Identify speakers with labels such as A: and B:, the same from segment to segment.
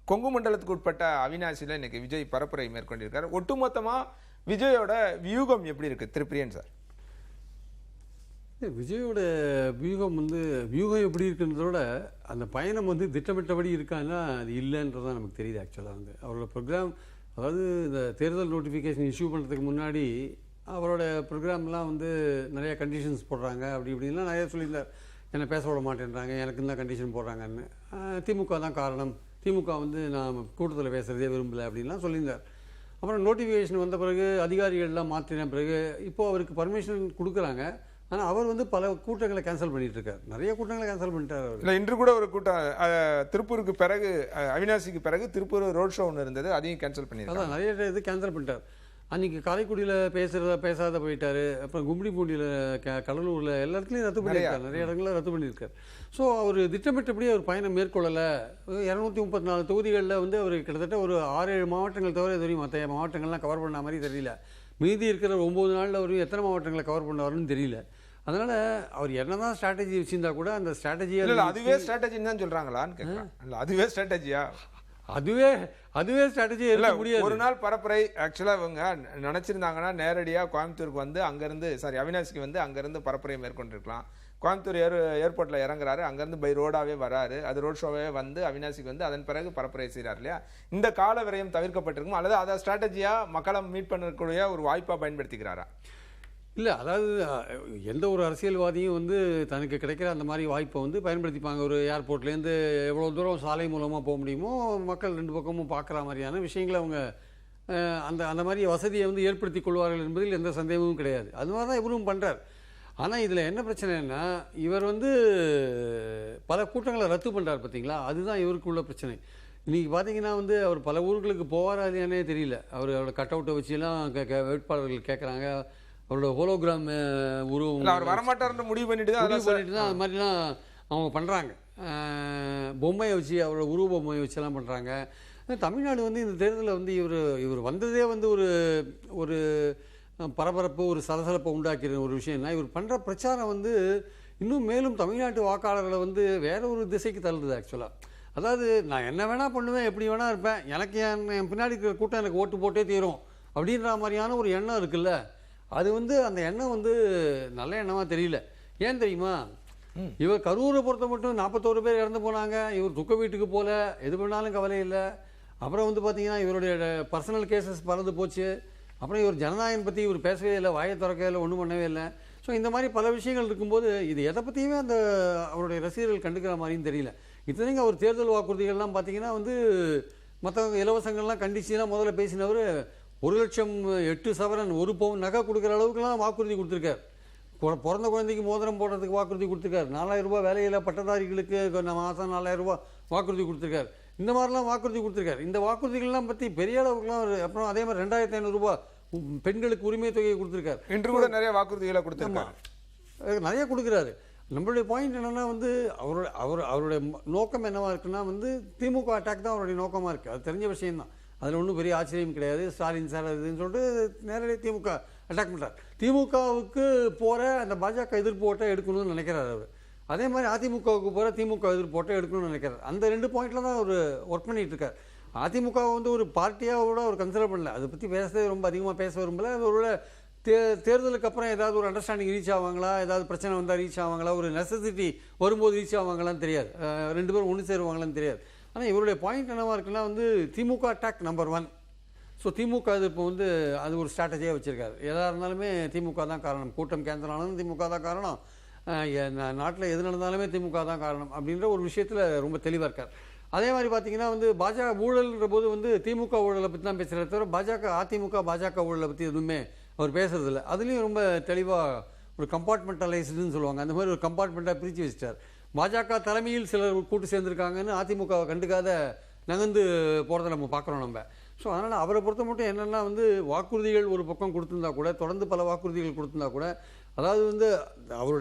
A: கொங்கு மண்டலத்துக்கு உட்பட்ட அவினாசியில் இன்னைக்கு விஜய் பரப்புரை மேற்கொண்டிருக்காரு. ஒட்டுமொத்தமாக விஜயோட வியூகம் எப்படி இருக்கு திருப்பிரியன் சார்?
B: விஜயோட வியூகம் எப்படி இருக்குன்றதோட அந்த பயணம் திட்டமிட்டபடி இருக்கான்னா அது இல்லைன்றதான் நமக்கு தெரியுது. ஆக்சுவலாக அவரோட ப்ரோக்ராம், அதாவது இந்த தேர்தல் நோட்டிஃபிகேஷன் இஷ்யூ பண்ணுறதுக்கு முன்னாடி அவரோட ப்ரோக்ராம்லாம் நிறைய கண்டிஷன்ஸ் போடுறாங்க, அப்படி இப்படின்லாம் நிறைய சொல்லியிருந்தார். என்னை பேச விட மாட்டேன்றாங்க, எனக்கு தான் கண்டிஷன் போடுறாங்கன்னு. திமுக தான் காரணம், திமுக நான் கூட்டத்தில் பேசுகிறதே விரும்பலை அப்படின்லாம் சொல்லியிருந்தார். அப்புறம் நோட்டிஃபிகேஷன் வந்த பிறகு அதிகாரிகள்லாம் மாற்றின பிறகு இப்போது அவருக்கு பர்மிஷன் கொடுக்குறாங்க. ஆனால் அவர் பல கூட்டங்களை கேன்சல் பண்ணிட்டு இருக்கார், நிறைய கூட்டங்களை கேன்சல் பண்ணிட்டார் அவர்.
A: இல்லை, இன்று கூட ஒரு கூட்டம் திருப்பூருக்கு பிறகு, அவினாசிக்கு பிறகு திருப்பூர் ரோட் ஷோ ஒன்று இருந்தது, அதையும் கேன்சல் பண்ணியிருக்காங்க.
B: அதான் நிறைய இது கேன்சல் பண்ணிட்டார். அன்றைக்கி காரைக்குடியில் பேசாத போயிட்டார். அப்புறம் கும்மிடிப்பூண்டியில், கடலூரில், எல்லா இடத்துலையும் ரத்து பண்ணியிருக்கார், நிறைய இடங்களில் ரத்து பண்ணியிருக்கார். ஸோ அவர் திட்டமிட்டபடியே அவர் பயணம் மேற்கொள்ளலை. 234 தொகுதிகளில் அவர் கிட்டத்தட்ட ஒரு 6-7 மாவட்டங்கள் தவிர தெரியும், மற்ற மாவட்டங்கள்லாம் கவர் பண்ண மாதிரி தெரியல. மீதி இருக்கிற 9 நாளில் அவர் எத்தனை மாவட்டங்களை கவர் பண்ணாருன்னு தெரியல. அதனால் அவர் என்னதான் ஸ்ட்ராட்டஜி வச்சுருந்தா கூட அந்த ஸ்ட்ராட்டஜியாக
A: அதுவே ஸ்ட்ராட்டஜின்னு தான் சொல்கிறாங்களான்னு கேட்குறேன். இல்லை, அதுவே ஸ்ட்ராட்டஜியா?
B: அதுவே ஸ்ட்ராட்டஜி இல்லை.
A: ஒரு நாள் பரப்புரை ஆக்சுவலாக இவங்க நினச்சிருந்தாங்கன்னா நேரடியாக கோயம்புத்தூருக்கு அங்கேருந்து அவினாசிக்கு அங்கேருந்து பரப்புரை மேற்கொண்டிருக்கலாம். கோயம்புத்தூர் ஏர்போர்ட்டில் இறங்குறாரு, அங்கேருந்து பை ரோடாகவே வராரு, அது ரோட் ஷோவே அவினாசிக்கு அதன் பிறகு பரப்புரை செய்கிறார் இல்லையா? இந்த கால விரயம் தவிர்க்கப்பட்டிருக்கும், அல்லது அதை ஸ்ட்ராட்டஜியாக மக்களை மீட் பண்ணக்கூடிய ஒரு வாய்ப்பாக பயன்படுத்திக்கிறாரா?
B: இல்லை, அதாவது எந்த ஒரு அரசியல்வாதியும் தனக்கு கிடைக்கிற அந்த மாதிரி வாய்ப்பை பயன்படுத்திப்பாங்க. ஒரு ஏர்போர்ட்லேருந்து எவ்வளோ தூரம் சாலை மூலமாக போக முடியுமோ மக்கள் 2 பக்கமும் பார்க்குற மாதிரியான விஷயங்களை அவங்க அந்த மாதிரி வசதியை ஏற்படுத்தி கொள்வார்கள் என்பதில் எந்த சந்தேகமும் கிடையாது. அது மாதிரி தான் இவரும் பண்ணுறார். ஆனால் இதில் என்ன பிரச்சனைன்னா, இவர் பல கூட்டங்களை ரத்து பண்ணுறார் பார்த்தீங்களா, அதுதான் இவருக்கு உள்ள பிரச்சனை. இன்றைக்கி பார்த்தீங்கன்னா அவர் பல ஊர்களுக்கு போவாரா இல்லையானே தெரியல. அவரோட கட் அவுட்டை வச்சுலாம் வேட்பாளர்கள் கேட்குறாங்க. அவரோட ஹோலோகிராம் உருவம்
A: அவர் வரமாட்டார்னு முடிவு பண்ணிட்டு தான்
B: அது மாதிரிலாம் அவங்க பண்ணுறாங்க. பொம்மையை வச்சு, அவரோட உருவ பொம்மையை வச்செல்லாம் பண்ணுறாங்க. தமிழ்நாடு இந்த தேர்தலில் இவர் வந்ததே ஒரு பரபரப்பு, ஒரு சலசலப்பை உண்டாக்கிற ஒரு விஷயம்னா, இவர் பண்ணுற பிரச்சாரம் இன்னும் மேலும் தமிழ்நாட்டு வாக்காளர்களை வேற ஒரு திசைக்கு தள்ளுது. ஆக்சுவலாக அதாவது நான் என்ன வேணால் பண்ணுவேன், எப்படி வேணால் இருப்பேன், எனக்கு என் பின்னாடி இருக்கிற கூட்டம் எனக்கு ஓட்டு போட்டே தீரும் அப்படின்ற மாதிரியான ஒரு எண்ணம் இருக்குல்ல, அது அந்த எண்ணம் நல்ல எண்ணமாக தெரியல. ஏன் தெரியுமா? இவர் கரூரை பொறுத்த மட்டும் 41 பேர் இறந்து போனாங்க. இவர் துக்க வீட்டுக்கு போல, எது பண்ணாலும் கவலை இல்லை. அப்புறம் பார்த்தீங்கன்னா இவருடைய பர்சனல் கேசஸ் பறந்து போச்சு. அப்புறம் இவர் ஜனநாயகம் பற்றி இவர் பேசவே இல்லை, வாயை திறக்கவே இல்லை, ஒன்றும் பண்ணவே இல்லை. ஸோ இந்த மாதிரி பல விஷயங்கள் இருக்கும்போது இது எதை பற்றியுமே அவருடைய ரசிகர்கள் கண்டுக்கிற மாதிரியும் தெரியல. இத்தனைக்கும் அவர் தேர்தல் வாக்குறுதிகள்லாம் பார்த்தீங்கன்னா மற்ற இலவசங்கள்லாம் கண்டிச்சுலாம் முதல்ல பேசினவர் 1,08,000 சவரன் 1 பவுன் நகை கொடுக்குற அளவுக்குலாம் வாக்குறுதி கொடுத்துருக்கார். பிறந்த குழந்தைக்கு மோதிரம் போடுறதுக்கு வாக்குறுதி கொடுத்துருக்கார். 4,000 ரூபாய் வேலையில் பட்டதாரிகளுக்கு மாதம் 4,000 ரூபாய் வாக்குறுதி கொடுத்துருக்கார். இந்த மாதிரிலாம் வாக்குறுதி கொடுத்துருக்காரு. இந்த வாக்குறுதிகள்லாம் பற்றி பெரிய அளவுக்குலாம் அப்புறம் அதே மாதிரி 2,500 ரூபாய் பெண்களுக்கு உரிமை தொகையை கொடுத்துருக்காரு.
A: இன்று கூட நிறைய வாக்குறுதிகளை கொடுத்துருக்காரு,
B: நிறைய கொடுக்குறாரு. நம்மளுடைய பாயிண்ட் என்னென்னா அவருடைய நோக்கம் என்னவா இருக்குன்னா திமுக அட்டாக் தான் அவருடைய நோக்கமாக இருக்குது. அது தெரிஞ்ச விஷயம்தான், அதில் ஒன்றும் பெரிய ஆச்சரியம் கிடையாது. ஸ்டாலின் சார் அதுன்னு சொல்லிட்டு நேரடியாக திமுக அட்டாக் பண்ணுறார். திமுகவுக்கு போகிற அந்த பாஜக எதிர்ப்பு ஓட்டை எடுக்கணும்னு நினைக்கிறார் அவர். அதே மாதிரி அதிமுகவுக்கு போகிற திமுக எதிர்ப்பு ஓட்டை எடுக்கணும்னு நினைக்கிறார். அந்த 2 பாயிண்டில் தான் அவர் ஒர்க் பண்ணிகிட்டு இருக்கார். அதிமுகவை ஒரு பார்ட்டியாக கூட அவர் கன்சிடர் பண்ணல, அதை பற்றி பேசவே ரொம்ப அதிகமாக பேச விரும்பல. அவரோட தேர்தலுக்கு அப்புறம் ஏதாவது ஒரு அண்டர்ஸ்டாண்டிங் ரீச் ஆவாங்களா, ஏதாவது பிரச்சனை வந்தால் ரீச் ஆவாங்களா, ஒரு நெசசிட்டி வரும்போது ரீச் ஆவாங்களான்னு தெரியாது, 2 பேரும் ஒன்று சேருவாங்களான்னு தெரியாது. ஆனால் இவருடைய பாயிண்ட் என்னவா இருக்குன்னா திமுக அட்டாக் நம்பர் 1. ஸோ திமுக எதிர்ப்பு அது ஒரு ஸ்ட்ராட்டஜியாக வச்சுருக்காரு. எதாக இருந்தாலுமே திமுக தான் காரணம், கூட்டம் கேன்சல் ஆனாலும் திமுக தான் காரணம், நாட்டில் எது நடந்தாலுமே திமுக தான் காரணம் அப்படின்ற ஒரு விஷயத்தில் ரொம்ப தெளிவாக இருக்கார். அதே மாதிரி பார்த்தீங்கன்னா பாஜக ஊழல்ன்ற போது திமுக ஊழலை பற்றி தான் பேசுகிறத தவிர அதிமுக பாஜக ஊழலை பற்றி எதுவுமே அவர் பேசுறதில்ல. அதுலேயும் ரொம்ப தெளிவாக ஒரு கம்பார்ட்மெண்டலைஸ்டுன்னு சொல்லுவாங்க, அந்த மாதிரி ஒரு கம்பார்ட்மெண்ட்டாக பிரித்து வச்சுட்டார். பாஜக தலைமையில் சிலர் கூட்டு சேர்ந்துருக்காங்கன்னு அதிமுகவை கண்டுக்காத நகர்ந்து போகிறத நம்ம பார்க்குறோம் நம்ம. ஸோ அதனால் அவரை பொறுத்த மட்டும் என்னென்னா வாக்குறுதிகள் ஒரு பக்கம் கொடுத்துருந்தா கூட, தொடர்ந்து பல வாக்குறுதிகள் கொடுத்துருந்தா கூட, அதாவது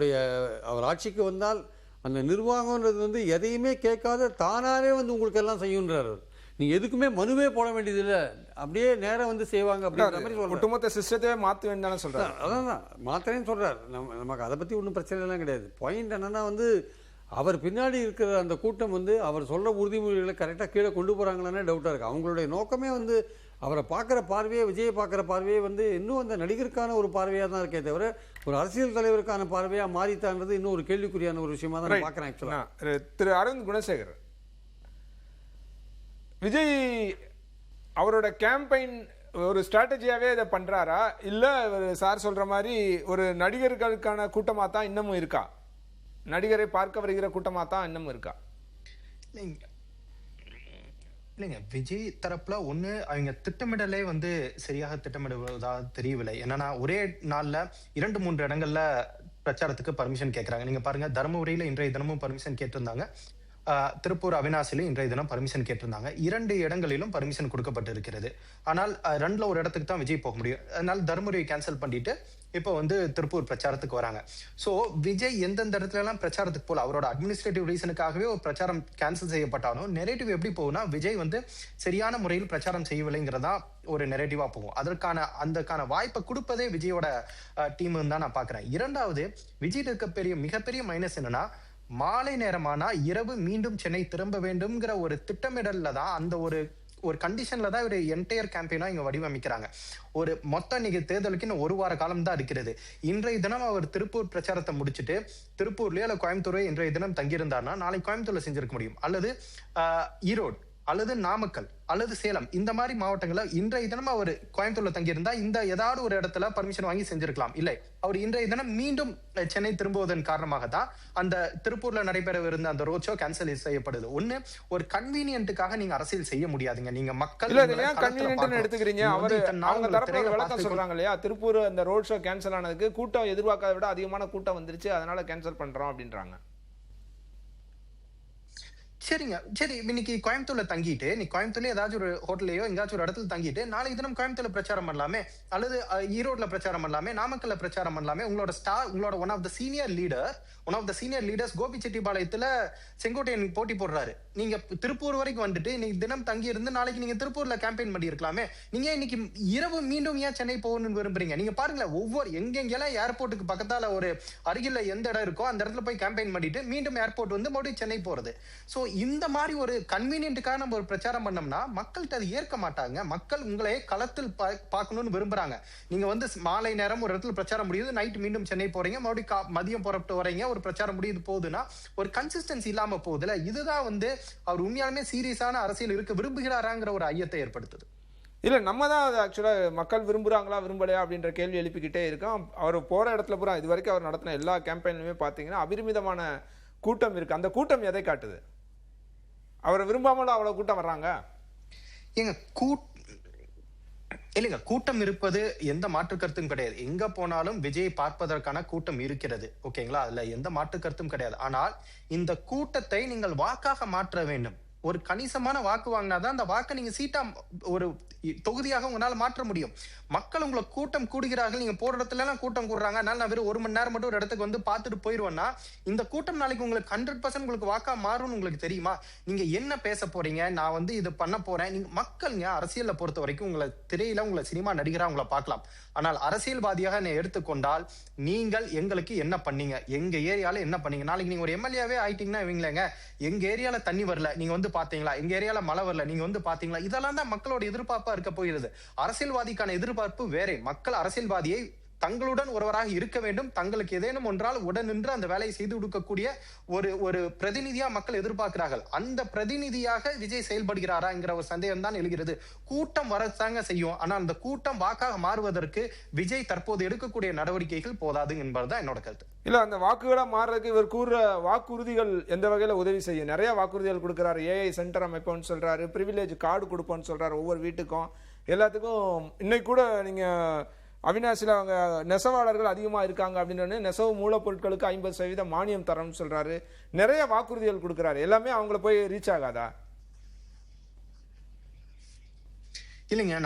B: அவர் ஆட்சிக்கு வந்தால் அந்த நிர்வாகம்ன்றது எதையுமே கேட்காத தானாகவே உங்களுக்கு எல்லாம் செய்யுன்றார். நீங்கள் எதுக்குமே மனுவே போட வேண்டியதில்லை, அப்படியே நேரம் செய்வாங்க அப்படின்ற மாதிரி சொல்கிறார்.
A: ஒட்டுமொத்த சிஸ்டத்தையே மாற்ற வேண்டாம்னு சொல்கிறார்.
B: அதான் மாத்திரேன்னு சொல்கிறார். நமக்கு அதை பற்றி ஒன்றும் பிரச்சனை எல்லாம் கிடையாது. பாயிண்ட் என்னென்னா அவர் பின்னாடி இருக்கிற அந்த கூட்டம் வந்து அவர் சொல்கிற உறுதிமொழிகளை கரெக்டாக கீழே கொண்டு போகிறாங்களானே டவுட்டாக இருக்குது. அவங்களுடைய நோக்கமே வந்து அவரை பார்க்குற பார்வையே, விஜயை பார்க்குற பார்வையே வந்து இன்னும் அந்த நடிகருக்கான ஒரு பார்வையாக தான் இருக்கே தவிர ஒரு அரசியல் தலைவருக்கான பார்வையாக மாறித்தான்றது இன்னும் ஒரு கேள்விக்குறியான ஒரு விஷயமா தான் நான் பார்க்குறேன். ஆக்சுவலாக
A: திரு அரவிந்த் குணசேகர், விஜய் அவரோட கேம்பெயின் ஒரு ஸ்ட்ராட்டஜியாவே இதை பண்றாரா, இல்ல சார் சொல்ற மாதிரி ஒரு நடிகர்களுக்கான கூட்டமா தான் இன்னமும் இருக்கா, நடிகரை பார்க்க வருகிற கூட்டமா தான் இன்னமும் இருக்கா?
C: இல்லைங்க, விஜய் தரப்புல ஒண்ணு அவங்க திட்டமிடலே வந்து சரியாக திட்டமிடுவதா தெரியவில்லை. என்னன்னா ஒரே நாள்ல 2-3 இடங்கள்ல பிரச்சாரத்துக்கு பர்மிஷன் கேட்கறாங்க. நீங்க பாருங்க, தருமபுரியில இன்றைய தினமும் பர்மிஷன் கேட்டிருந்தாங்க, திருப்பூர் அவினாசில இன்றைய தினம் பர்மிஷன் கேட்டிருந்தாங்க. 2 இடங்களிலும் பர்மிஷன் கொடுக்கப்பட்டு இருக்கிறது. ஆனால் 2ல ஒரு இடத்துக்கு தான் விஜய் போக முடியும். அதனால தருமபுரியை கேன்சல் பண்ணிட்டு இப்போ வந்து திருப்பூர் பிரச்சாரத்துக்கு வராங்க. சோ விஜய் எந்தெந்த இடத்துல எல்லாம் பிரச்சாரத்துக்கு போல அவரோட அட்மினிஸ்ட்ரேட்டிவ் ரீசனுக்காகவே ஒரு பிரச்சாரம் கேன்சல் செய்யப்பட்டாலும் நெரேட்டிவ் எப்படி போகும்னா, விஜய் வந்து சரியான முறையில் பிரச்சாரம் செய்யவில்லைங்கிறதா ஒரு நெரேட்டிவா போகும். அதற்கான வாய்ப்பை கொடுப்பதே விஜயோட டீம் தான் நான் பாக்குறேன். இரண்டாவது, விஜய் இருக்க மிகப்பெரிய மைனஸ் என்னன்னா, மாலை நேரமானா இரவு மீண்டும் சென்னை திரும்ப வேண்டும்ங்கிற ஒரு திட்டமிடல்ல தான், அந்த ஒரு கண்டிஷன்ல தான் ஒரு என்டையர் கேம்பெயினா இங்க வடிவமைக்கிறாங்க. ஒரு மொத்த இன்னைக்கு தேர்தலுக்கு இன்னும் 1 வார காலம் தான் இருக்கிறது. இன்றைய தினம் அவர் திருப்பூர் பிரச்சாரத்தை முடிச்சுட்டு திருப்பூர்லயோ அல்ல கோயம்புத்தூரோ இன்றைய தினம் தங்கியிருந்தாருன்னா நாளைக்கு கோயம்புத்தூர்ல செஞ்சிருக்க முடியும், அல்லது ஈரோடு அல்லது நாமக்கல் அல்லது சேலம், இந்த மாதிரி மாவட்டங்கள்ல இன்றைய தினம் அவர் கோயம்புத்தூர்ல தங்கியிருந்தா இந்த ஏதாவது ஒரு இடத்துல பர்மிஷன் வாங்கி செஞ்சிருக்கலாம். இல்லை, அவர் இன்றைய தினம் மீண்டும் சென்னை திரும்புவதன் காரணமாக தான் அந்த திருப்பூர்ல நடைபெறவிருந்த அந்த ரோட் ஷோ கேன்சல் செய்யப்படுது. ஒண்ணு, ஒரு கன்வீனியன்ட்டுக்காக நீங்க அரசியல் செய்ய முடியாதுங்க. நீங்க மக்கள்
A: எடுத்துக்கிறீங்க. அவங்க தரப்புல விளக்கம் சொல்றாங்க இல்லையா, திருப்பூர் அந்த ரோட் ஷோ கேன்சல் ஆனதுக்கு கூட்டம் எதிர்பார்க்காத விட அதிகமான கூட்டம் வந்துருச்சு, அதனால கேன்சல் பண்றோம் அப்படின்றாங்க.
C: சரிங்க, சரி, இன்னைக்கு கோயம்புத்தூர்ல தங்கிட்டு நீ கோயம்புத்தூர்ல ஏதாச்சும் ஒரு ஹோட்டலையோ எங்காச்சும் ஒரு இடத்துல தங்கிட்டு நாளைக்கு தினம் கோயம்புத்தூர்ல பிரச்சாரம் பண்ணலாமே, அல்லது ஈரோட்ல பிரச்சாரம் பண்ணலாமே, நாமக்கல்ல பிரச்சாரம் பண்ணலாமே. உங்களோட one of the senior leaders கோபிச்செட்டிப்பாளையத்துல செங்கோட்டையன் போட்டி போடுறாரு. நீங்க திருப்பூர் வரைக்கும் வந்துட்டு இன்னைக்கு தினம் தங்கி இருந்து நாளைக்கு நீங்க திருப்பூர்ல கேம்பெயின் பண்ணி இருக்கலாமே. நீங்க இன்னைக்கு இரவு மீண்டும் ஏன் சென்னை போகணும்னு விரும்புறீங்க? நீங்க பாருங்களேன், ஒவ்வொரு எங்கெங்கெல்லாம் ஏர்போர்ட்டுக்கு பக்கத்தால ஒரு அருகில எந்த இடம் இருக்கோ அந்த இடத்துல போய் கேம்பெயின் பண்ணிட்டு மீண்டும் ஏர்போர்ட் வந்து மறுபடியும் சென்னை போறது. சோ இந்த மாதிரி ஒரு கன்வீனியன்ட்டுக்காக நம்ம ஒரு பிரச்சாரம் பண்ணோம்னா மக்கள்கிட்ட அது ஏற்க மாட்டாங்க. மக்கள் உங்களை களத்தில் பார்க்கணும்னு விரும்புறாங்க. நீங்க வந்து மாலை நேரம் ஒரு இடத்துல பிரச்சாரம் முடியுது, நைட் மீண்டும் சென்னை போறீங்க, மறுபடியும் மதியம் புறப்பட்டு வரீங்க, ஒரு பிரச்சாரம் முடியுது போகுதுன்னா ஒரு கன்சிஸ்டன்சி இல்லாம போகுதுல. இதுதான் வந்து அவர் உண்மையாலுமே சீரியஸான அரசியல் இருக்க விரும்புகிறாராங்கிற ஒரு ஐயத்தை ஏற்படுத்துது.
A: இல்லை, நம்ம தான் அது ஆக்சுவலாக மக்கள் விரும்புகிறாங்களா விரும்பலையா அப்படின்ற கேள்வி எழுப்பிக்கிட்டே இருக்கோம். அவர் போகிற இடத்துல பூரா இது வரைக்கும் அவர் நடத்தின எல்லா கேம்பெயினுமே பார்த்தீங்கன்னா அபரிமிதமான கூட்டம் இருக்குது. அந்த கூட்டம் எதை காட்டுது? அவரை விரும்பாமலும் அவ்வளோ கூட்டம் வர்றாங்க.
C: ஏங்க இல்லைங்க, கூட்டம் இருப்பது எந்த மாற்று கருத்தும் கிடையாது. எங்க போனாலும் விஜயை பார்ப்பதற்கான கூட்டம் இருக்கிறது, ஓகேங்களா? அதுல எந்த மாற்று கருத்தும் கிடையாது. ஆனால் இந்த கூட்டத்தை நீங்கள் வாக்காக மாற்ற வேண்டும். ஒரு கணிசமான வாக்கு வாங்கினாதான் அந்த வாக்கை நீங்க சீட்டா ஒரு தொகுதியாக உங்களால மாற்ற முடியும். மக்கள் உங்களை கூட்டம் கூடுகிறார்கள், நீங்க போற இடத்துல எல்லாம் கூட்டம் கூடுறாங்க, அதனால நான் வெறும் 1 மணி நேரம் மட்டும் ஒரு இடத்துக்கு வந்து பார்த்துட்டு போயிருவேன்னா இந்த கூட்டம் நாளைக்கு உங்களுக்கு 100% உங்களுக்கு வாக்கா மாறும்னு உங்களுக்கு தெரியுமா? நீங்க என்ன பேச போறீங்க, நான் வந்து இது பண்ண போறேன். நீங்க மக்கள்ங்க அரசியல்ல பொறுத்த வரைக்கும் உங்களை திரையில உங்களை சினிமா நடிகரா உங்களை பார்க்கலாம், ஆனால் அரசியல்வாதியாக என்னை எடுத்துக்கொண்டால் நீங்கள் எங்களுக்கு என்ன பண்ணீங்க, எங்க ஏரியால என்ன பண்ணீங்க. நாளைக்கு நீங்க ஒரு எம்எல்ஏவே ஆயிட்டீங்கன்னா இவங்களேங்க, எங்க ஏரியால தண்ணி வரல நீங்க வந்து பாத்தீங்களா, எங்க ஏரியால மழை வரல நீங்க வந்து பாத்தீங்களா. இதெல்லாம் தான் மக்களோட எதிர்பார்ப்பா இருக்க போகிறது. அரசியல்வாதிக்கான எதிர்பார்ப்பு வேற. மக்கள் அரசியல்வாதியை தங்களுடன் ஒருவராக இருக்க வேண்டும், தங்களுக்கு ஏதேனும் ஒன்றால் உடன் நின்று அந்த வேலையை செய்து கொடுக்கக்கூடிய ஒரு பிரதிநிதியா மக்கள் எதிர்பார்க்கிறார்கள். அந்த பிரதிநிதியாக விஜய் செயல்படுகிறாரா என்கிற ஒரு சந்தேகம் தான் எழுகிறது. கூட்டம் வரத்தாங்க செய்யும், ஆனால் அந்த கூட்டம் வாக்காக மாறுவதற்கு விஜய் தற்போது எடுக்கக்கூடிய நடவடிக்கைகள் போதாது என்பதுதான் என்னோட கருத்து.
A: இல்ல, அந்த வாக்குகளா மாறுறதுக்கு இவர் கூறுற வாக்குறுதிகள் எந்த வகையில உதவி செய்யும்? நிறைய வாக்குறுதிகள் கொடுக்கிறாரு. ஏஐ சென்டர் அமைப்போன்னு சொல்றாரு, பிரிவிலேஜ் கார்டு கொடுப்போன்னு சொல்றாரு ஒவ்வொரு வீட்டுக்கும் எல்லாத்துக்கும். இன்னைக்கு கூட நீங்க அவினாசியில் அவங்க நெசவாளர்கள் அதிகமாக இருக்காங்க அப்படின்னு நெசவு மூலப்பொருட்களுக்கு 50% மானியம் தரணும்னு சொல்றாரு. நிறைய வாக்குறுதிகள் கொடுக்குறாரு. எல்லாமே அவங்கள போய் ரீச் ஆகாதா?
C: இல்லைங்க,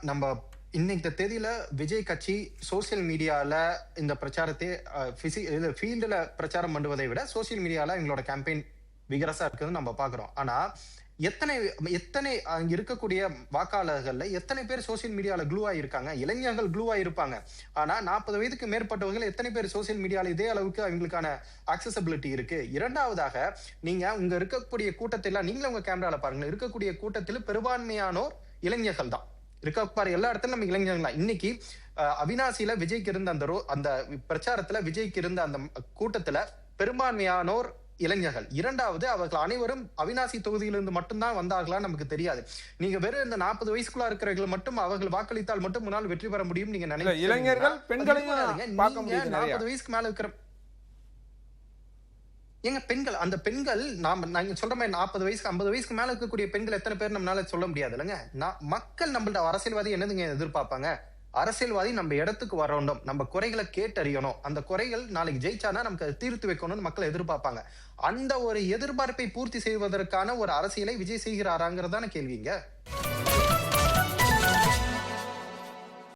C: நம்ம இன்னைக்கு தேதியில விஜய் கட்சி சோசியல் மீடியால இந்த பிரச்சாரத்தை ஃபீல்டுல பிரச்சாரம் பண்ணுவதை விட சோசியல் மீடியால எங்களோட கேம்பெயின் விகரசா இருக்குதுன்னு நம்ம பாக்குறோம். ஆனா எத்தனை அங்க இருக்கக்கூடிய வாக்காளர்கள்ல எத்தனை பேர் சோசியல் மீடியால க்ளூவா இருக்காங்க? இளைஞர்கள் க்ளூவா இருப்பாங்க. ஆனா 40 வயதுக்கு மேற்பட்டவர்கள் எத்தனை பேர் சோசியல் மீடியால இதே அளவுக்கு அவங்களுக்கான அக்சசபிலிட்டி இருக்கு? இரண்டாவதாக, நீங்க உங்க இருக்கக்கூடிய கூட்டத்தில் நீங்களும் உங்க கேமரால பாருங்க, இருக்கக்கூடிய கூட்டத்தில் பெரும்பான்மையானோர் இளைஞர்கள் தான் இருக்க. எல்லா இடத்துல நம்ம இளைஞர்கள் தான். இன்னைக்கு அவினாசியில விஜய்க்கு இருந்த அந்த பிரச்சாரத்துல விஜய்க்கு இருந்த அந்த கூட்டத்துல பெரும்பான்மையானோர் இளைஞர்கள். இரண்டாவது, அவர்கள் அனைவரும் அவினாசி தொகுதியிலிருந்து மட்டும்தான் வந்தார்களா நமக்கு தெரியாது. நீங்க வெறும் இந்த 40 வயசுக்குள்ள இருக்கிறவர்கள் மட்டும் அவர்கள் வாக்களித்தால் மட்டும் முன்னால் வெற்றி பெற முடியும் நீங்க நினைக்கிறீங்க?
A: இளைஞர்கள் பெண்களையும்
C: 40 வயசுக்கு மேல இருக்கிற எங்க பெண்கள், அந்த பெண்கள் நாங்க சொல்ற மாதிரி 40 வயசுக்கு 50 வயசுக்கு மேல இருக்கக்கூடிய பெண்கள் எத்தனை பேர் நம்மளால சொல்ல முடியாது இல்லைங்க. மக்கள் நம்மள்ட்ட அரசியல்வாதி என்னதுங்க எதிர்பார்ப்பாங்க? அரசியல்வாதி நம்ம இடத்துக்கு வரணும், நம்ம குறைகளை கேட்டறியணும், அந்த குறைகள் நாளைக்கு ஜெயிச்சானா நமக்கு அதை தீர்த்து வைக்கணும்னு மக்கள் எதிர்பார்ப்பாங்க. அந்த ஒரு எதிர்பார்ப்பை பூர்த்தி செய்வதற்கான ஒரு அரசியலை விஜய் செய்கிறாராங்கிறதான கேள்விங்க.